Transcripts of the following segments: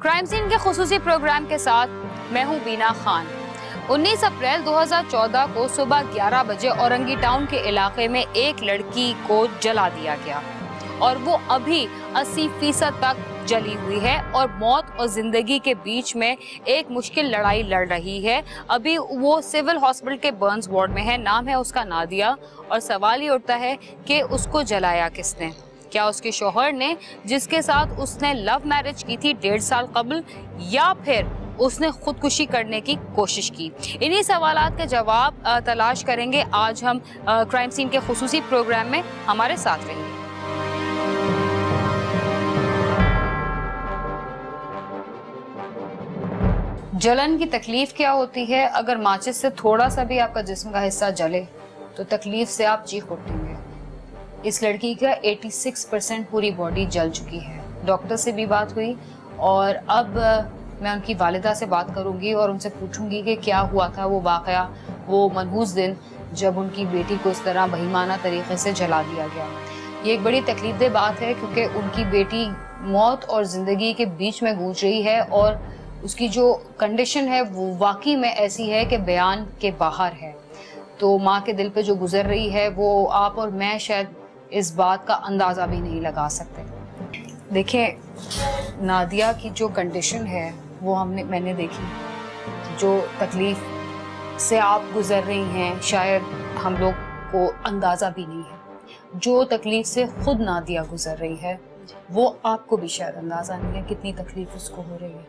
Crime scene के खुसूसी programme के साथ मैं हूं बीना खान। 19 अप्रैल 2014 को सुबह 11 बजे औरंगी टाउन के इलाके में एक लड़की को जला दिया गया और वो अभी 80% तक जली हुई है और मौत और जिंदगी के बीच में एक मुश्किल लड़ाई लड़ रही है। अभी वो सिविल हॉस्पिटल के बर्न्स वार्ड में है। नाम है उसका नादिया और सवाल ये उठता है कि उसको जलाया किसने? क्या उसके शौहर ने, जिसके साथ उसने लव मैरिज की थी 1.5 साल कबल, या फिर उसने खुदकुशी करने की कोशिश की? इन्हीं सवालात के जवाब तलाश करेंगे आज हम क्राइम सीन के खुसूसी प्रोग्राम में। हमारे साथ रहिए। जलन की तकलीफ क्या होती है? अगर माचिस से थोड़ा सा भी आपका जिस्म का हिस्सा जले तो तकलीफ से आप चीख उठेंगे। इस लड़की का 86% पूरी बॉडी जल चुकी है। डॉक्टर से भी बात हुई और अब मैं उनकी वालिदा से बात करूंगी और उनसे पूछूंगी कि क्या हुआ था वो वाकया, वो मनहूस दिन जब उनकी बेटी को इस तरह बहिमाना तरीके से जला दिया गया। ये एक बड़ी तकलीफदेह बात है क्योंकि उनकी बेटी मौत और ज़िंदगी के बीच में गूंज रही है और उसकी जो कंडीशन है वो वाकई में ऐसी है कि बयान के बाहर है। तो माँ के दिल पे जो गुजर रही है वो आप और मैं शायद इस बात का अंदाज़ा भी नहीं लगा सकते। देखिए, नादिया की जो कंडीशन है वो मैंने देखी, जो तकलीफ़ से आप गुजर रही हैं शायद हम लोग को अंदाज़ा भी नहीं है। जो तकलीफ़ से खुद नादिया गुजर रही है वो आपको भी शायद अंदाज़ा नहीं है कितनी तकलीफ़ उसको हो रही है।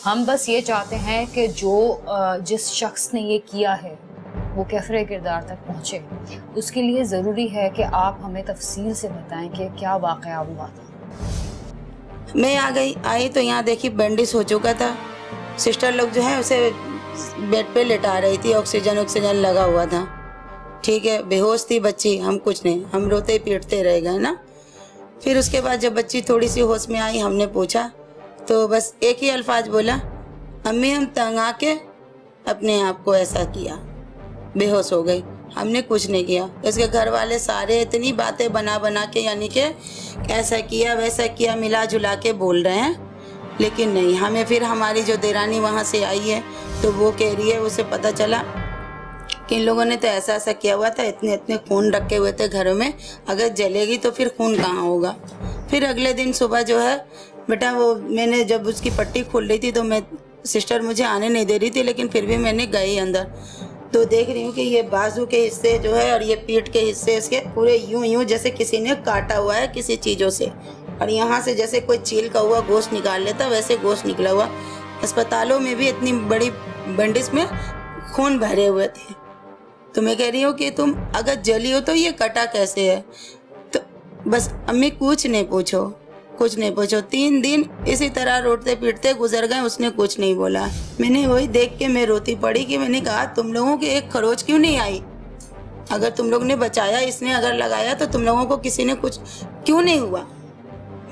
हम बस ये चाहते हैं कि जिस शख्स ने ये किया है वो कैफरे किरदार तक पहुँचे। उसके लिए ज़रूरी है कि आप हमें तफसील से बताएं कि क्या वाक़या हुआ था। मैं आई तो यहाँ देखी बैंडेज हो चुका था। सिस्टर लोग जो है उसे बेड पे लेटा रही थी, ऑक्सीजन लगा हुआ था। ठीक है, बेहोश थी बच्ची, हम कुछ नहीं, हम रोते पीटते रह गए ना। फिर उसके बाद जब बच्ची थोड़ी सी होश में आई, हमने पूछा तो बस एक ही अल्फाज बोला, अम्मी हम तंग आके अपने आप को ऐसा किया, बेहोश हो गई। हमने कुछ नहीं किया। इसके घर वाले सारे इतनी बातें बना के, यानी कि ऐसा किया वैसा किया मिला जुला के बोल रहे हैं, लेकिन नहीं। हमें फिर हमारी जो देरानी वहाँ से आई है तो वो कह रही है उसे पता चला कि इन लोगों ने तो ऐसा किया हुआ था, इतने खून रखे हुए थे घरों में, अगर जलेगी तो फिर खून कहाँ होगा। फिर अगले दिन सुबह जो है बेटा, वो मैंने जब उसकी पट्टी खोल रही थी तो मैं सिस्टर मुझे आने नहीं दे रही थी, लेकिन फिर भी मैंने गई अंदर तो देख रही हूँ कि ये बाजू के हिस्से जो है और ये पीठ के हिस्से इसके पूरे यूं जैसे किसी ने काटा हुआ है किसी चीज़ों से, और यहाँ से जैसे कोई चील का हुआ गोश्त निकाल लेता वैसे गोश्त निकला हुआ। अस्पतालों में भी इतनी बड़ी बैंडेज में खून भरे हुए थे। तो मैं कह रही हूँ कि तुम अगर जली हो तो ये कटा कैसे है? तो बस अम्मी कुछ नहीं पूछो। 3 दिन इसी तरह रोटते पीटते गुजर गए, उसने कुछ नहीं बोला। मैंने वही देख के मैं रोती पड़ी कि मैंने कहा तुम लोगों की एक खरोच क्यों नहीं आई? अगर तुम लोग ने बचाया, इसने अगर लगाया तो तुम लोगों को किसी ने कुछ क्यों नहीं हुआ?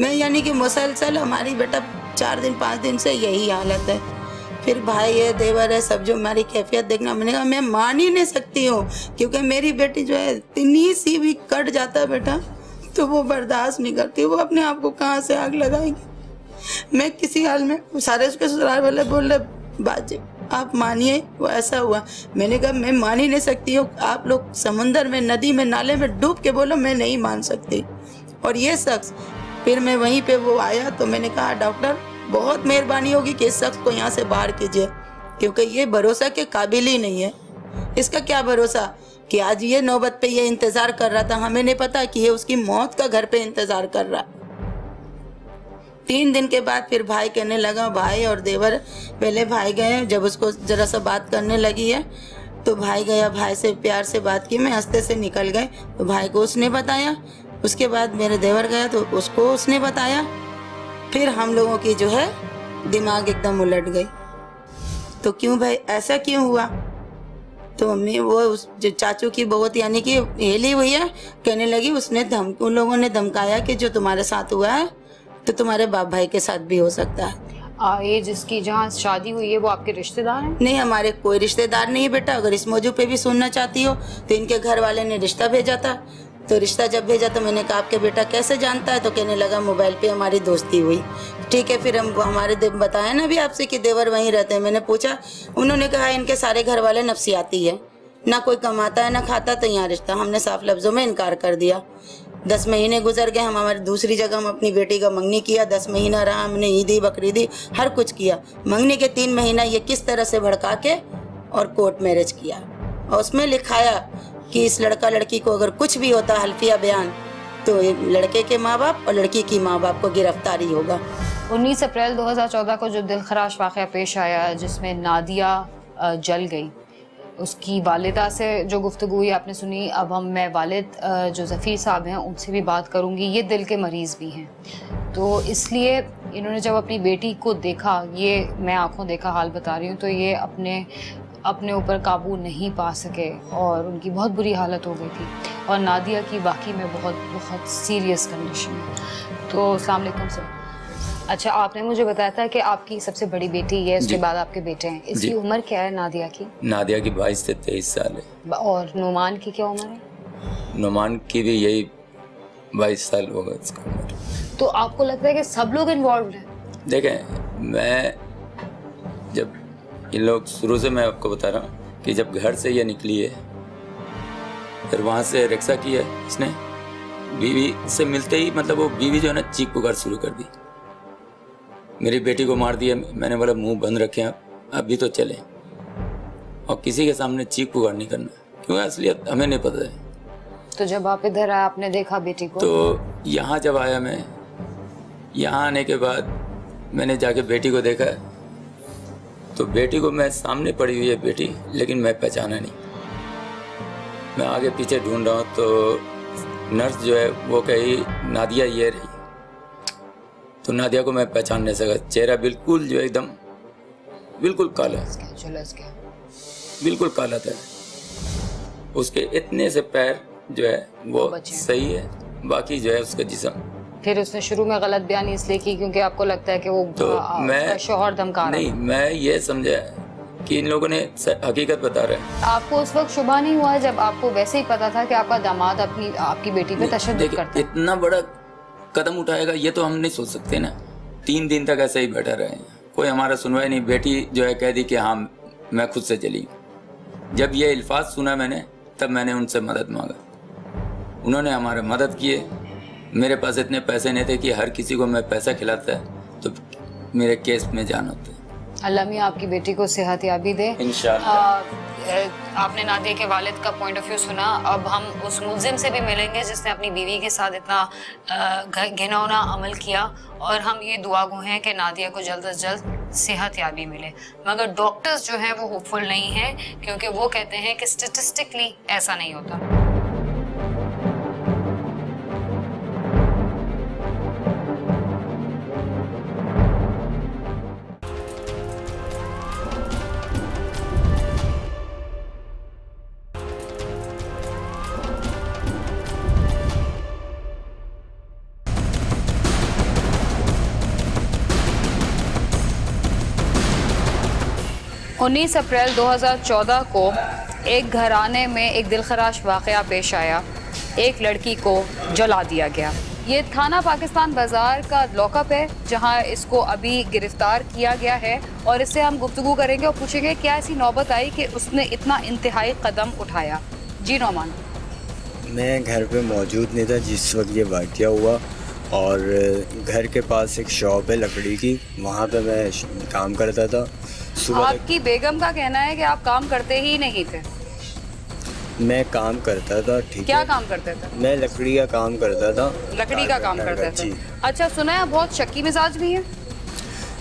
मैं यानी कि मुसलसल हमारी बेटा 4 दिन 5 दिन से यही हालत है। फिर भाई है, देवर है, सब जो हमारी कैफियत देखना, मैंने कहा मैं मान ही नहीं सकती हूँ क्योंकि मेरी बेटी जो है इतनी सी भी कट जाता बेटा तो वो बर्दाश्त नहीं करती, वो अपने आप को कहाँ से आग लगाएगी। मैं किसी हाल में, सारे उसके ससुराल वाले बोल रहे बाजी आप मानिए वो ऐसा हुआ। मैंने कहा मैं मान ही नहीं सकती हूँ। आप लोग समुंदर में, नदी में, नाले में डूब के बोलो, मैं नहीं मान सकती। और ये शख्स, फिर मैं वहीं पे वो आया तो मैंने कहा डॉक्टर बहुत मेहरबानी होगी कि इस शख्स को यहाँ से बाहर कीजिए क्योंकि ये भरोसा के काबिल ही नहीं है। इसका क्या भरोसा कि आज ये नौबत पे ये इंतज़ार कर रहा था, हमें नहीं पता कि ये उसकी मौत का घर पे इंतज़ार कर रहा। 3 दिन के बाद फिर भाई कहने लगा, भाई और देवर, पहले भाई गए, जब उसको ज़रा सा बात करने लगी है तो भाई गया, भाई से प्यार से बात की, मैं हंसते से निकल गए तो भाई को उसने बताया। उसके बाद मेरे देवर गया तो उसको उसने बताया। फिर हम लोगों की जो है दिमाग एकदम उलट गई। तो क्यों भाई ऐसा क्यों हुआ? तो मम्मी वो उस जो चाचू की बहुत यानी कि हेली हुई है, कहने लगी उसने उन लोगों ने धमकाया कि जो तुम्हारे साथ हुआ है तो तुम्हारे बाप भाई के साथ भी हो सकता है। ये जिसकी जहाँ शादी हुई है वो आपके रिश्तेदार हैं? नहीं, हमारे कोई रिश्तेदार नहीं है बेटा। अगर इस मौजू पे भी सुनना चाहती हो तो इनके घर वाले ने रिश्ता भेजा था तो रिश्ता जब भेजा तो मैंने कहा आपके बेटा कैसे जानता है, तो कहने लगा मोबाइल पे हमारी दोस्ती हुई। ठीक है, फिर हम हमारे बताया ना भी आपसे कि देवर वहीं रहते हैं। मैंने पूछा, उन्होंने कहा इनके सारे घर वाले नफसियाती है, ना कोई कमाता है ना खाता, तो यहाँ रिश्ता। हमने साफ लफ्ज़ों में इनकार कर दिया। 10 महीने गुजर गए, हम हमारी दूसरी जगह हम अपनी बेटी का मंगनी किया, 10 महीना रहा, हमने ईदी बकरीदी हर कुछ किया। मंगनी के 3 महीना ये किस तरह से भड़का के और कोर्ट मैरिज किया, और उसमें लिखाया कि इस लड़का लड़की को अगर कुछ भी होता हल्फिया बयान तो लड़के के माँ बाप और लड़की की माँ बाप को गिरफ्तारी होगा। 19 अप्रैल 2014 को जो दिलखराश वाक़या पेश आया जिसमें नादिया जल गई, उसकी वालिदा से जो गुफ्तगू हुई आपने सुनी। अब मैं वालिद जो ज़फ़ीर साहब हैं उनसे भी बात करूंगी। ये दिल के मरीज़ भी हैं, तो इसलिए इन्होंने जब अपनी बेटी को देखा, ये मैं आंखों देखा हाल बता रही हूँ, तो ये अपने ऊपर काबू नहीं पा सके और उनकी बहुत बुरी हालत हो गई थी। और नादिया की वाकई में बहुत बहुत सीरियस कंडीशन है। तो अस्सलाम वालेकुम सर। अच्छा, आपने मुझे बताया था कि आपकी सबसे बड़ी बेटी है, उसके बाद आपके बेटे हैं। इसकी उम्र क्या है नादिया की? नादिया की 22 से 23 साल है। और नुमान की क्या उम्र है? नुमान की भी यही 22 साल होगा इसका उम्र। तो आपको लगता है कि सब लोग इन्वॉल्व हैं? देखें, मैं जब इन लोग शुरू से मैं आपको बता रहा हूँ कि जब घर से ये निकली है, फिर वहाँ से रिक्शा की है इसने, बीवी से मिलते ही मतलब वो बीवी जो है ना चीख पुकार शुरू कर दी, मेरी बेटी को मार दिया। मैंने बोला मुंह बंद रखें आप, अभी तो चलें, और किसी के सामने चीख पुकार नहीं करना, क्योंकि असलियत हमें नहीं पता है। तो जब आप इधर आए आपने देखा बेटी को? तो यहाँ जब आया मैं, यहाँ आने के बाद मैंने जाके बेटी को देखा, तो बेटी को मैं सामने पड़ी हुई है बेटी, लेकिन मैं पहचाना नहीं। मैं आगे पीछे ढूंढ रहा हूँ, तो नर्स जो है वो कही नादिया ये रही, तो नादिया को मैं पहचान नहीं सका। चेहरा बिल्कुल जो एकदम बिल्कुल काला, बिल्कुल काला था। उसके इतने से पैर जो है वो सही है, बाकी जो है उसका जिस्म। फिर उसने शुरू में गलत बयानी इसलिए की क्योंकि आपको लगता है कि वो तो मैं शौहर धमका रहा है? नहीं, मैं ये समझा कि इन लोगों ने हकीकत बता रहे हैं। आपको उस वक्त शुबा नहीं हुआ जब आपको वैसे ही पता था कि आपका दामाद आपकी बेटी पे तशद्दुद करता है? इतना बड़ा कदम उठाएगा ये तो हम नहीं सोच सकते ना। 3 दिन तक ऐसे ही बैठा रहे, कोई हमारा सुनवाई नहीं। बेटी जो है कह दी कि हाँ मैं खुद से चली। जब ये अल्फाज सुना मैंने, तब मैंने उनसे मदद मांगा, उन्होंने हमारे मदद किए। मेरे पास इतने पैसे नहीं थे कि हर किसी को मैं पैसा खिलाता तो मेरे केस में जान होता। अल्लाह मियां आपकी बेटी को सेहत याबी दे इंशाअल्लाह। आपने नादिया के वालिद का पॉइंट ऑफ व्यू सुना, अब हम उस मुल्जिम से भी मिलेंगे जिसने अपनी बीवी के साथ इतना घिनौना अमल किया, और हम ये दुआ गो हैं कि नादिया को जल्द अज जल्द सेहत याबी मिले। मगर डॉक्टर्स जो हैं वो होपफुल नहीं हैं, क्योंकि वो कहते हैं कि स्टेटिस्टिकली ऐसा नहीं होता। 19 अप्रैल 2014 को एक घराने में एक दिलखराश वाक़या पेश आया। एक लड़की को जला दिया गया। ये थाना पाकिस्तान बाज़ार का लॉकअप है जहां इसको अभी गिरफ्तार किया गया है, और इससे हम गुफ्तगू करेंगे और पूछेंगे क्या ऐसी नौबत आई कि उसने इतना इंतहाई कदम उठाया। जी नौमान। मैं घर पे मौजूद नहीं था जिस वक्त ये वाक़या हुआ, और घर के पास एक शॉप है लकड़ी की, वहाँ पे मैं काम करता था। सुबह आपकी बेगम का कहना है कि आप काम करते ही नहीं थे। मैं काम करता था। ठीक, क्या काम करते थे? मैं लकड़ी का काम करता था। लकड़ी का काम करते थे। अच्छा, सुना है बहुत शक्की मिजाज भी है।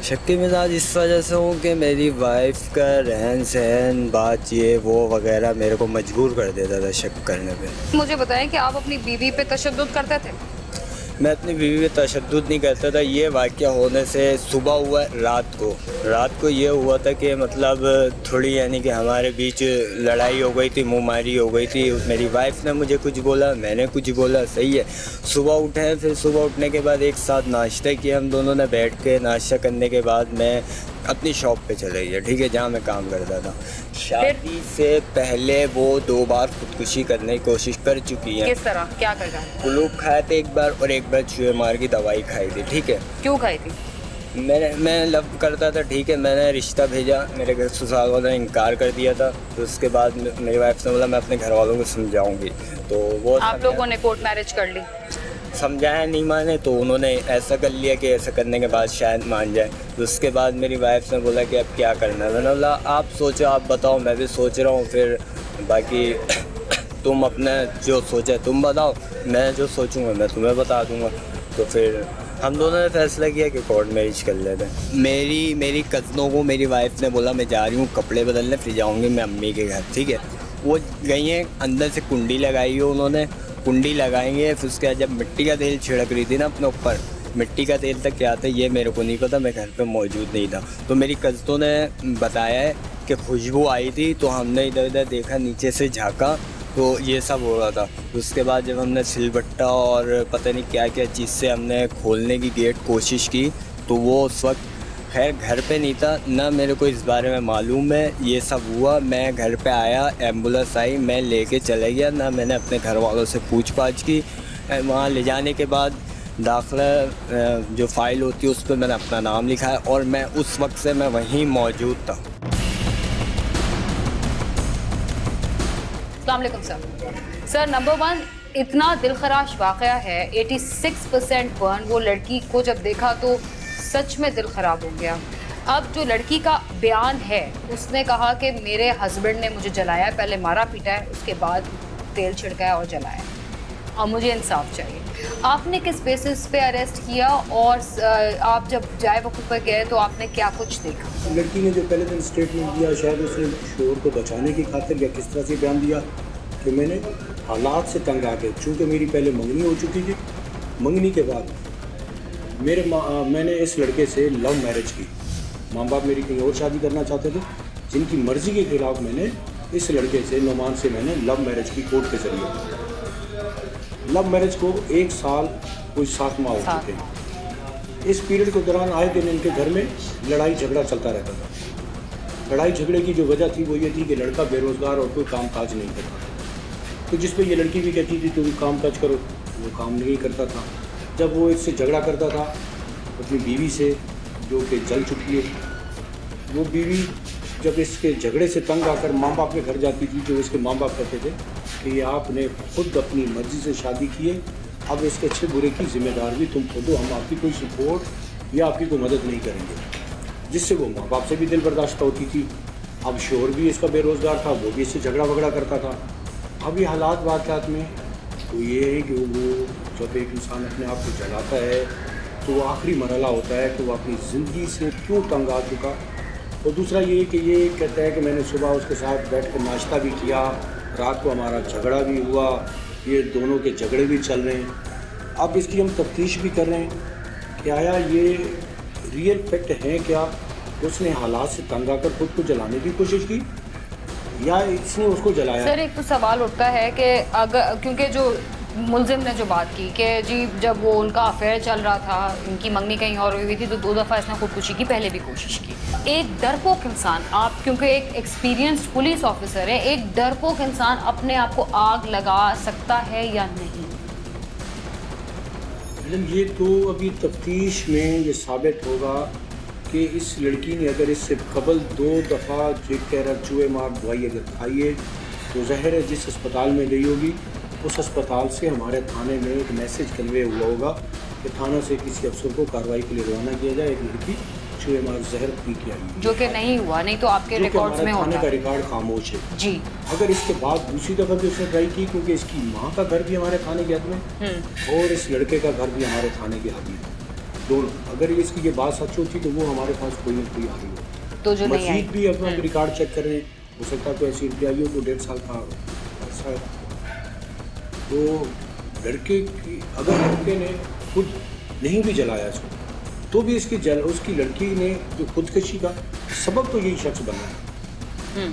शक्की मिजाज इस वजह से हूँ कि मेरी वाइफ का रहन सहन, बात ये वो वगैरह मेरे को मजबूर कर देता था शक करने पे। मुझे बताएं कि आप अपनी बीवी पे तशद्दुद करते थे? मैं अपनी बीवी पे तशद्दुद नहीं करता था। ये वाक़या होने से सुबह हुआ रात को ये हुआ था कि मतलब थोड़ी यानी कि हमारे बीच लड़ाई हो गई थी, मुँहमारी हो गई थी। मेरी वाइफ ने मुझे कुछ बोला, मैंने कुछ बोला, सही है। सुबह उठे, फिर सुबह उठने के बाद एक साथ नाश्ता किया हम दोनों ने बैठ के। नाश्ता करने के बाद मैं अपनी शॉप पे चले गए, ठीक है, जहाँ मैं काम करता था। शादी से पहले वो 2 बार खुदकुशी करने की कोशिश कर चुकी है। किस तरह, क्या कर रहा है? कुलूप खाए थे एक बार और एक बार चूहे मार की दवाई खाई थी, ठीक है। क्यों खाई थी? मैं लव करता था, ठीक है, मैंने रिश्ता भेजा, मेरे घर ससुराल वालों ने इनकार कर दिया था। तो उसके बाद मेरी वाइफ ने बोला मैं अपने घर वालों को समझाऊंगी, तो वो आप लोगों ने कोर्ट मैरिज कर ली? समझाया, नहीं माने, तो उन्होंने ऐसा कर लिया कि ऐसा करने के बाद शायद मान जाए। तो उसके बाद मेरी वाइफ ने बोला कि अब क्या करना है। मैंने बोला आप सोचो, आप बताओ, मैं भी सोच रहा हूँ, फिर बाकी तुम अपने जो सोचा तुम बताओ, मैं जो सोचूंगा मैं तुम्हें बता दूंगा। तो फिर हम दोनों ने फैसला किया कि कोर्ट मैरिज कर लेते हैं। मेरी कज़नों को मेरी वाइफ ने बोला मैं जा रही हूँ कपड़े बदलने, फिर जाऊँगी मैं अम्मी के घर, ठीक है। वो गई हैं, अंदर से कुंडी लगाई है उन्होंने, कुंडी लगाएंगे, फिर उसके बाद जब मिट्टी का तेल छिड़क रही थी ना अपने ऊपर, मिट्टी का तेल तक क्या आता है ये मेरे को नहीं पता, मैं घर पे मौजूद नहीं था। तो मेरी कज़नों ने बताया है कि खुशबू आई थी, तो हमने इधर उधर देखा, नीचे से झाँका तो ये सब हो रहा था। उसके बाद जब हमने सिलबट्टा और पता नहीं क्या क्या चीज़ से हमने खोलने की गेट कोशिश की, तो वो उस वक्त खैर घर पे नहीं था ना, मेरे को इस बारे में मालूम है। ये सब हुआ, मैं घर पे आया, एम्बुलेंस आई, मैं लेके चले गया, ना मैंने अपने घर वालों से पूछ पाछ की। वहाँ ले जाने के बाद दाखिला जो फ़ाइल होती है उस पर मैंने अपना नाम लिखा है और मैं उस वक्त से मैं वहीं मौजूद था। अस्सलाम वालेकुम सर, नंबर 1 इतना दिलखराश वाक़या है, 86% बर्न। वो लड़की को जब देखा तो सच में दिल ख़राब हो गया। अब जो लड़की का बयान है, उसने कहा कि मेरे हस्बैंड ने मुझे जलाया, पहले मारा पीटा है, उसके बाद तेल छिड़काया और जलाया, और मुझे इंसाफ चाहिए। आपने किस बेसिस पे अरेस्ट किया और आप जब जाए वक्त पर गए तो आपने क्या कुछ देखा? लड़की ने जो पहले दिन स्टेटमेंट दिया, शायद उसने शोर को बचाने की खातिर या किस तरह से बयान दिया कि मैंने हालात से तंग आ गए, चूँकि मेरी पहले मंगनी हो चुकी थी। मंगनी के बाद मैंने इस लड़के से लव मैरिज की। माँ बाप मेरी कहीं और शादी करना चाहते थे, जिनकी मर्ज़ी के ख़िलाफ़ मैंने इस लड़के से, नोमान से मैंने लव मैरिज की कोर्ट के ज़रिए। लव मैरिज को 1 साल कोई 7 माह हो चुके हैं। इस पीरियड के दौरान आए दिन इनके घर में लड़ाई झगड़ा चलता रहता था। लड़ाई झगड़े की जो वजह थी वो ये थी कि लड़का बेरोज़गार और कोई काम काज नहीं करता, तो जिस पे ये लड़की भी कहती थी तुम काम काज करो, वो काम नहीं करता था। जब वो इससे झगड़ा करता था अपनी बीवी से, जो कि जल चुकी है, वो बीवी जब इसके झगड़े से तंग आकर माँ बाप के घर जाती थी, जो इसके माँ बाप कहते थे कि आपने खुद अपनी मर्ज़ी से शादी की है, अब इसके अच्छे बुरे की जिम्मेदार भी तुम खुद हो, हम आपकी कोई सपोर्ट या आपकी कोई मदद नहीं करेंगे। जिससे वो माँ बाप से भी दिल बर्दाश्त होती थी। अब शोहर भी इसका बेरोज़गार था, वो भी इससे झगड़ा वगड़ा करता था। अब ये हालात वाक़यात में तो ये है कि वो जब एक इंसान अपने आप को जलाता है तो वो आखिरी मरहला होता है कि वो अपनी ज़िंदगी से क्यों तंग आ चुका। और दूसरा ये कि ये कहता है कि मैंने सुबह उसके साथ बैठ कर नाश्ता भी किया, रात को हमारा झगड़ा भी हुआ, ये दोनों के झगड़े भी चल रहे हैं। अब इसकी हम तफ्तीश भी कर रहे हैं कि आया ये रियल फैक्ट है क्या, उसने हालात से तंग आकर खुद को जलाने की कोशिश की या इसने उसको जलाया। सर एक तो सवाल उठता है कि अगर, क्योंकि जो मुलजिम ने जो बात की कि जी जब वो उनका अफेयर चल रहा था, इनकी मंगनी कहीं और हुई थी, तो 2 दफ़ा इसने खुदकुशी की, पहले भी कोशिश की। एक डरपोक इंसान, आप क्योंकि एक एक्सपीरियंस्ड पुलिस ऑफिसर है, एक डरपोक इंसान अपने आप को आग लगा सकता है या नहीं? ये तो अभी तफ्तीश में ये साबित होगा कि इस लड़की ने अगर इससे कबल 2 दफ़ा चूहे मार दवाई अगर खाई है तो ज़ाहिर है जिस अस्पताल में गई होगी उस अस्पताल से हमारे थाने में एक मैसेज कन्वे हुआ होगा कि थाना से किसी अफसर को कार्रवाई के लिए रवाना किया जाए, एक लड़की चूहे मार जहर पी के आई, जो कि नहीं हुआ, नहीं तो आपके रिकॉर्ड्स में होता। थाने का रिकॉर्ड खामोश है जी। अगर इसके बाद दूसरी दफ़ा भी उसने ट्राई की, क्योंकि इसकी माँ का घर भी हमारे थाने के हद में और इस लड़के का घर भी हमारे थाने के हद में, दोनों, अगर इसकी ये बात सच होती तो वो हमारे पास कोई ना कोई आ रही हो। तो जो मजीद भी अपना रिकॉर्ड चेक कर रहे हैं, हो सकता है कोई ऐसी एंट्री आई हो तो 1.5 साल का ऐसा। तो लड़के की, अगर लड़के ने खुद नहीं भी जलाया इसको, तो भी उसकी लड़की ने जो खुदकशी का सबब तो यही शख्स बना है।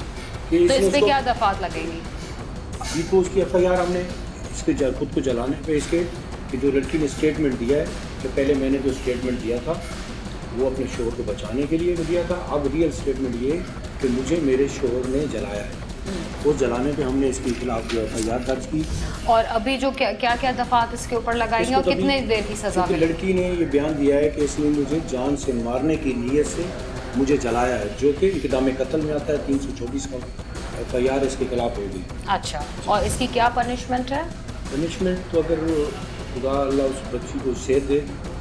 तो इस पे क्या दफात लगेंगी? अभी तो उसकी FIR हमने इसके खुद को जलाने पे इसके कि जो लड़की ने स्टेटमेंट दिया है कि पहले मैंने जो स्टेटमेंट दिया था वो अपने शोहर को बचाने के लिए दिया था। अब रियल स्टेटमेंट ये कि मुझे मेरे शोहर ने जलाया है, वो जलाने पे हमने इसके खिलाफ जो एफआईआर दर्ज की। और अभी जो क्या दफात इसके ऊपर लगाएंगे और कितने देर की सजा मिलेगी? लड़की ने ये बयान दिया है कि इसने मुझे जान से मारने की नीयत से मुझे जलाया है, जो कि इक़दाम कत्ल में आता है। 324 का एफआईआर इसके खिलाफ होगी। अच्छा, और इसकी क्या पनिशमेंट है? पनिशमेंट तो अगर खुदा अल्लाह उस बच्ची को सेहत दे,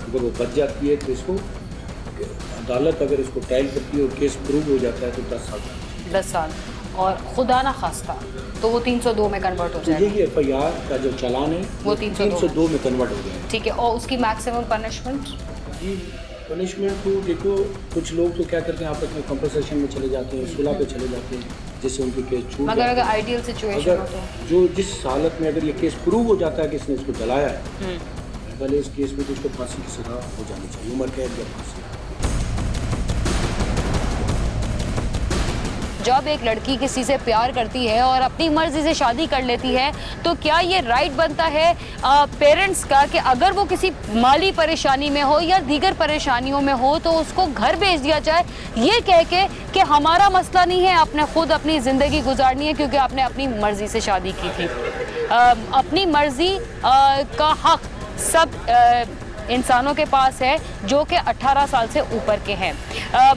अगर वो बच जाती है तो इसको अदालत अगर इसको ट्रायल करती है और केस प्रूव हो जाता है तो 10 साल। 10 साल। और खुदा ना खास्ता तो वो 302 में कन्वर्ट हो जाएगा। ये एफआईआर का जो चालान है वो 302 में कन्वर्ट हो जाएगा। ठीक है, और उसकी मैक्सिमम पनिशमेंट? जी पनिशमेंट तो देखो, कुछ लोग तो क्या करते हैं आपस में कंपनसेशन में चले जाते हैं, सुलह पे चले जाते हैं, जिससे उनकी केस छूट। अगर आइडियल सिचुएशन हो तो जो जिस हालत में अगर ये केस प्रूव हो जाता है कि इसने इसको जलाया है, पहले इस केस में तो उसको फांसी की सजा हो जानी चाहिए, उम्र कैद या फांसी। जब एक लड़की किसी से प्यार करती है और अपनी मर्जी से शादी कर लेती है तो क्या ये राइट बनता है पेरेंट्स का कि अगर वो किसी माली परेशानी में हो या दीगर परेशानियों में हो तो उसको घर भेज दिया जाए, ये कह के कि हमारा मसला नहीं है, आपने खुद अपनी ज़िंदगी गुजारनी है क्योंकि आपने अपनी मर्जी से शादी की थी। अपनी मर्जी का हक सब इंसानों के पास है जो कि 18 साल से ऊपर के हैं,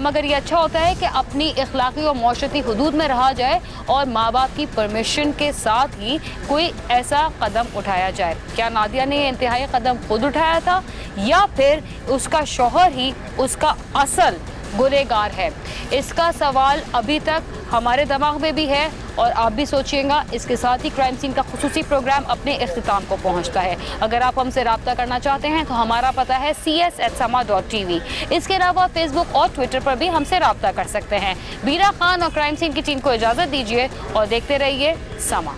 मगर ये अच्छा होता है कि अपनी इखलाकी और मौशरती हुदूद में रहा जाए और माँ बाप की परमिशन के साथ ही कोई ऐसा कदम उठाया जाए। क्या नादिया ने इंतहाई कदम खुद उठाया था या फिर उसका शौहर ही उसका असल गुनहगार है? इसका सवाल अभी तक हमारे दिमाग में भी है और आप भी सोचिएगा। इसके साथ ही क्राइम सीन का खुसूसी प्रोग्राम अपने इख्तिताम को पहुंचता है। अगर आप हमसे रब्ता करना चाहते हैं तो हमारा पता है cs@sama.tv। इसके अलावा फेसबुक और ट्विटर पर भी हमसे रब्ता कर सकते हैं। बीरा खान और क्राइम सीन की टीम को इजाज़त दीजिए और देखते रहिए समा।